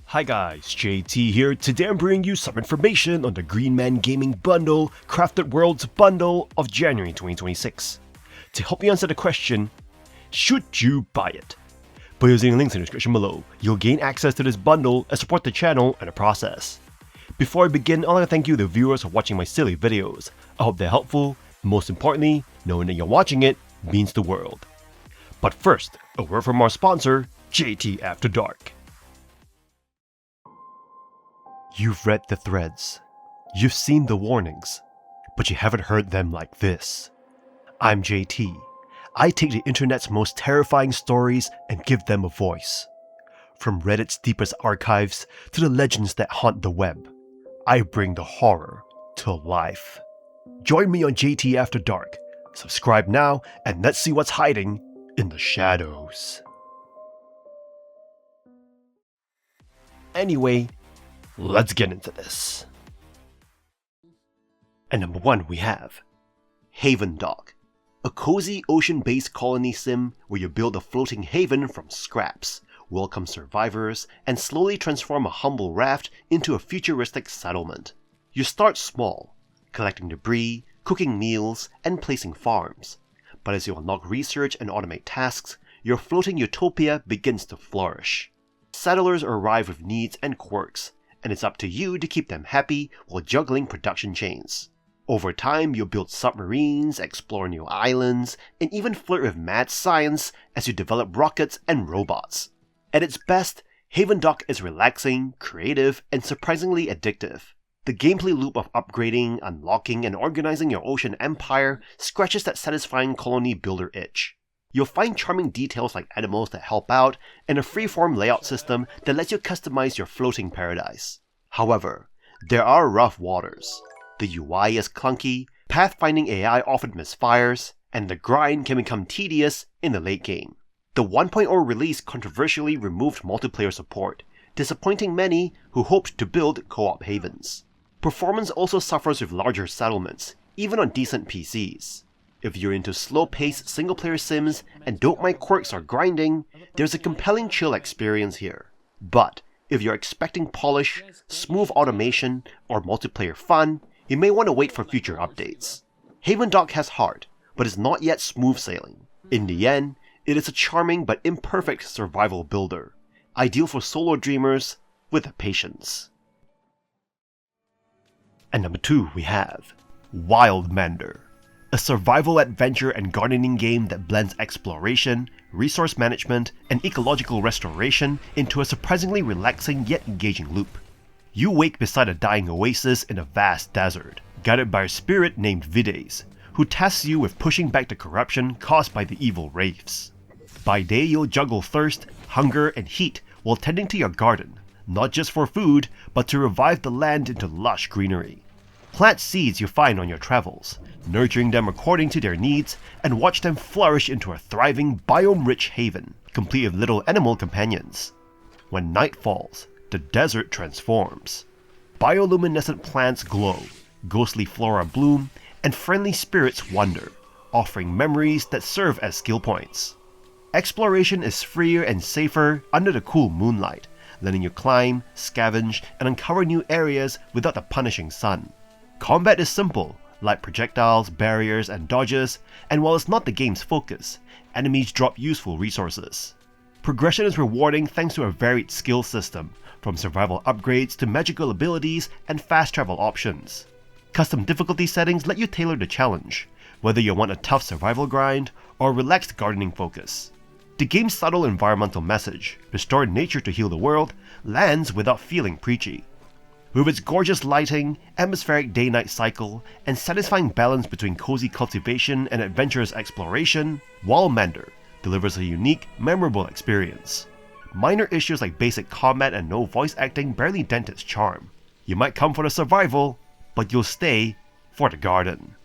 Hi guys, JT here. Today I'm bringing you some information on the Green Man Gaming Bundle, Crafted Worlds Bundle of January 2026. To help you answer the question, should you buy it? By using the links in the description below, you'll gain access to this bundle and support the channel in the process. Before I begin, I'd like to thank you the viewers for watching my silly videos. I hope they're helpful, and most importantly, knowing that you're watching it means the world. But first, a word from our sponsor, JT After Dark. You've read the threads, you've seen the warnings, but you haven't heard them like this. I'm JT. I take the internet's most terrifying stories and give them a voice. From Reddit's deepest archives to the legends that haunt the web, I bring the horror to life. Join me on JT After Dark. Subscribe now and let's see what's hiding in the shadows. Anyway, let's get into this. And number 1 we have Havendock, a cozy ocean-based colony sim where you build a floating haven from scraps, welcome survivors, and slowly transform a humble raft into a futuristic settlement. You start small, collecting debris, cooking meals, and placing farms. But as you unlock research and automate tasks, your floating utopia begins to flourish. Settlers arrive with needs and quirks, and it's up to you to keep them happy while juggling production chains. Over time, you'll build submarines, explore new islands, and even flirt with mad science as you develop rockets and robots. At its best, Havendock is relaxing, creative, and surprisingly addictive. The gameplay loop of upgrading, unlocking, and organizing your ocean empire scratches that satisfying colony builder itch. You'll find charming details like animals that help out, and a freeform layout system that lets you customize your floating paradise. However, there are rough waters. The UI is clunky, pathfinding AI often misfires, and the grind can become tedious in the late game. The 1.0 release controversially removed multiplayer support, disappointing many who hoped to build co-op havens. Performance also suffers with larger settlements, even on decent PCs. If you're into slow-paced single-player sims and don't mind quirks or grinding, there's a compelling chill experience here. But if you're expecting polish, smooth automation, or multiplayer fun, you may want to wait for future updates. Havendock has heart, but is not yet smooth sailing. In the end, it is a charming but imperfect survival builder, ideal for solo dreamers with patience. And number 2 we have Wildmender, a survival adventure and gardening game that blends exploration, resource management, and ecological restoration into a surprisingly relaxing yet engaging loop. You wake beside a dying oasis in a vast desert, guided by a spirit named Breathedge, who tasks you with pushing back the corruption caused by the evil wraiths. By day you'll juggle thirst, hunger, and heat while tending to your garden, not just for food, but to revive the land into lush greenery. Plant seeds you find on your travels, nurturing them according to their needs, and watch them flourish into a thriving, biome-rich haven, complete with little animal companions. When night falls, the desert transforms. Bioluminescent plants glow, ghostly flora bloom, and friendly spirits wander, offering memories that serve as skill points. Exploration is freer and safer under the cool moonlight, letting you climb, scavenge, and uncover new areas without the punishing sun. Combat is simple, like projectiles, barriers, and dodges, and while it's not the game's focus, enemies drop useful resources. Progression is rewarding thanks to a varied skill system, from survival upgrades to magical abilities and fast travel options. Custom difficulty settings let you tailor the challenge, whether you want a tough survival grind or a relaxed gardening focus. The game's subtle environmental message, restore nature to heal the world, lands without feeling preachy. With its gorgeous lighting, atmospheric day-night cycle, and satisfying balance between cozy cultivation and adventurous exploration, Wildmender delivers a unique, memorable experience. Minor issues like basic combat and no voice acting barely dent its charm. You might come for the survival, but you'll stay for the garden.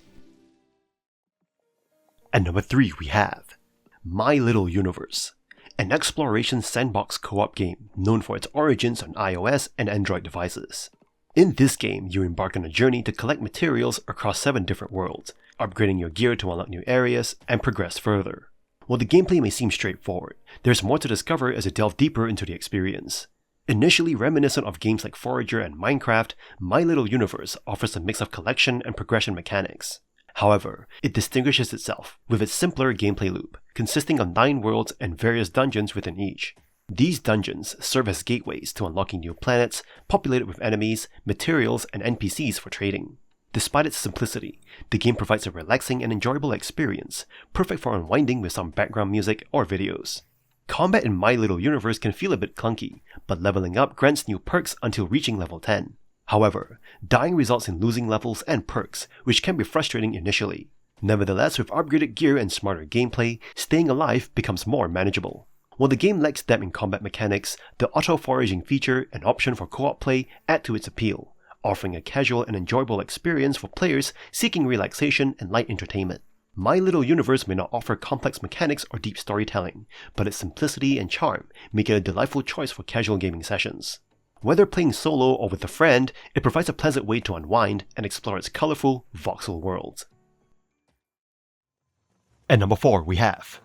And number 3 we have My Little Universe, an exploration sandbox co-op game known for its origins on iOS and Android devices. In this game, you embark on a journey to collect materials across 7 different worlds, upgrading your gear to unlock new areas and progress further. While the gameplay may seem straightforward, there's more to discover as you delve deeper into the experience. Initially reminiscent of games like Forager and Minecraft, My Little Universe offers a mix of collection and progression mechanics. However, it distinguishes itself with its simpler gameplay loop, consisting of 9 worlds and various dungeons within each. These dungeons serve as gateways to unlocking new planets, populated with enemies, materials, and NPCs for trading. Despite its simplicity, the game provides a relaxing and enjoyable experience, perfect for unwinding with some background music or videos. Combat in My Little Universe can feel a bit clunky, but leveling up grants new perks until reaching level 10. However, dying results in losing levels and perks, which can be frustrating initially. Nevertheless, with upgraded gear and smarter gameplay, staying alive becomes more manageable. While the game lacks depth in combat mechanics, the auto-foraging feature and option for co-op play add to its appeal, offering a casual and enjoyable experience for players seeking relaxation and light entertainment. My Little Universe may not offer complex mechanics or deep storytelling, but its simplicity and charm make it a delightful choice for casual gaming sessions. Whether playing solo or with a friend, it provides a pleasant way to unwind and explore its colorful, voxel world. At number 4 we have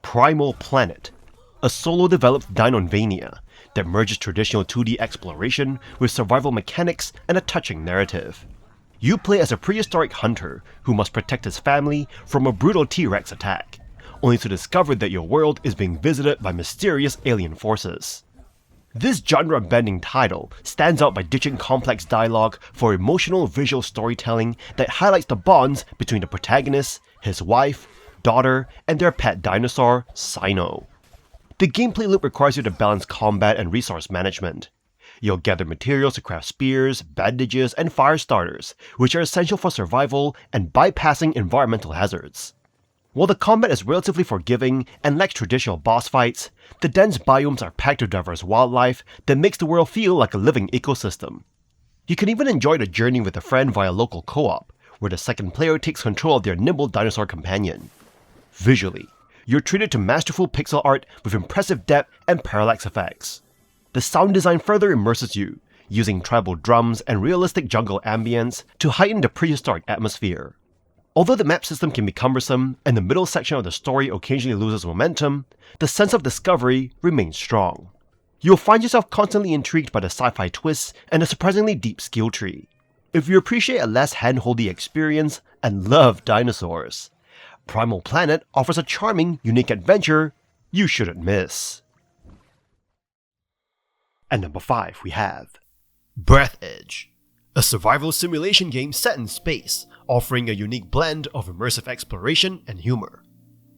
Primal Planet, a solo-developed Dinotvania that merges traditional 2D exploration with survival mechanics and a touching narrative. You play as a prehistoric hunter who must protect his family from a brutal T-Rex attack, only to discover that your world is being visited by mysterious alien forces. This genre-bending title stands out by ditching complex dialogue for emotional visual storytelling that highlights the bonds between the protagonist, his wife, daughter, and their pet dinosaur, Sino. The gameplay loop requires you to balance combat and resource management. You'll gather materials to craft spears, bandages, and fire starters, which are essential for survival and bypassing environmental hazards. While the combat is relatively forgiving and lacks traditional boss fights, the dense biomes are packed with diverse wildlife that makes the world feel like a living ecosystem. You can even enjoy the journey with a friend via local co-op, where the second player takes control of their nimble dinosaur companion. Visually, you're treated to masterful pixel art with impressive depth and parallax effects. The sound design further immerses you, using tribal drums and realistic jungle ambience to heighten the prehistoric atmosphere. Although the map system can be cumbersome and the middle section of the story occasionally loses momentum, the sense of discovery remains strong. You'll find yourself constantly intrigued by the sci-fi twists and the surprisingly deep skill tree. If you appreciate a less hand-holdy experience and love dinosaurs, Primal Planet offers a charming, unique adventure you shouldn't miss. At number 5 we have Breathedge, a survival simulation game set in space, offering a unique blend of immersive exploration and humor.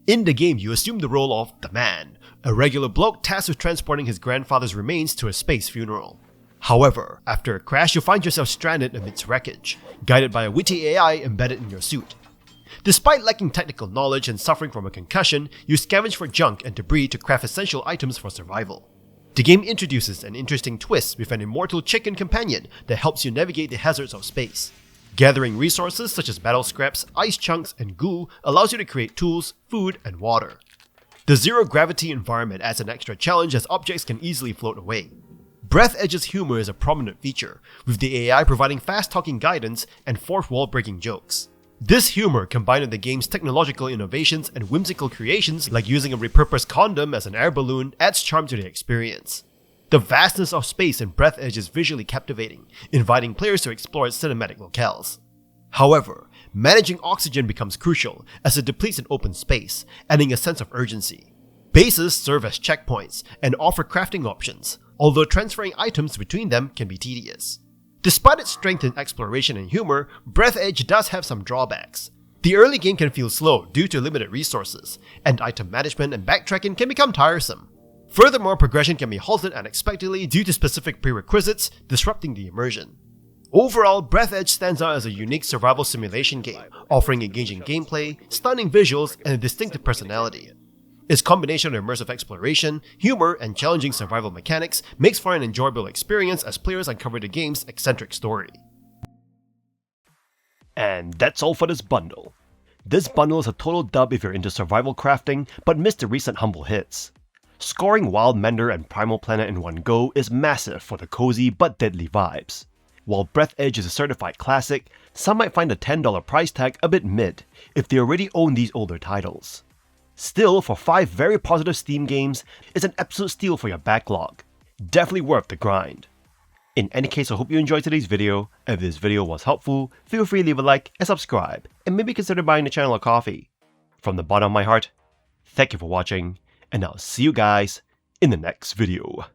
In the game, you assume the role of the Man, a regular bloke tasked with transporting his grandfather's remains to a space funeral. However, after a crash, you find yourself stranded amidst wreckage, guided by a witty AI embedded in your suit. Despite lacking technical knowledge and suffering from a concussion, you scavenge for junk and debris to craft essential items for survival. The game introduces an interesting twist with an immortal chicken companion that helps you navigate the hazards of space. Gathering resources such as battle scraps, ice chunks, and goo allows you to create tools, food, and water. The zero-gravity environment adds an extra challenge as objects can easily float away. Breathedge's humor is a prominent feature, with the AI providing fast-talking guidance and fourth-wall breaking jokes. This humor, combined with the game's technological innovations and whimsical creations like using a repurposed condom as an air balloon, adds charm to the experience. The vastness of space in Breathedge is visually captivating, inviting players to explore its cinematic locales. However, managing oxygen becomes crucial as it depletes in open space, adding a sense of urgency. Bases serve as checkpoints and offer crafting options, although transferring items between them can be tedious. Despite its strength in exploration and humor, Breathedge does have some drawbacks. The early game can feel slow due to limited resources, and item management and backtracking can become tiresome. Furthermore, progression can be halted unexpectedly due to specific prerequisites, disrupting the immersion. Overall, Breathedge stands out as a unique survival simulation game, offering engaging gameplay, stunning visuals, and a distinctive personality. Its combination of immersive exploration, humor, and challenging survival mechanics makes for an enjoyable experience as players uncover the game's eccentric story. And that's all for this bundle. This bundle is a total dub if you're into survival crafting but missed the recent humble hits. Scoring Wildmender and Primal Planet in one go is massive for the cozy but deadly vibes. While Breathedge is a certified classic, some might find the $10 price tag a bit mid if they already own these older titles. Still, for 5 very positive Steam games, it's an absolute steal for your backlog. Definitely worth the grind. In any case, I hope you enjoyed today's video. If this video was helpful, feel free to leave a like and subscribe, and maybe consider buying the channel a coffee. From the bottom of my heart, thank you for watching, and I'll see you guys in the next video.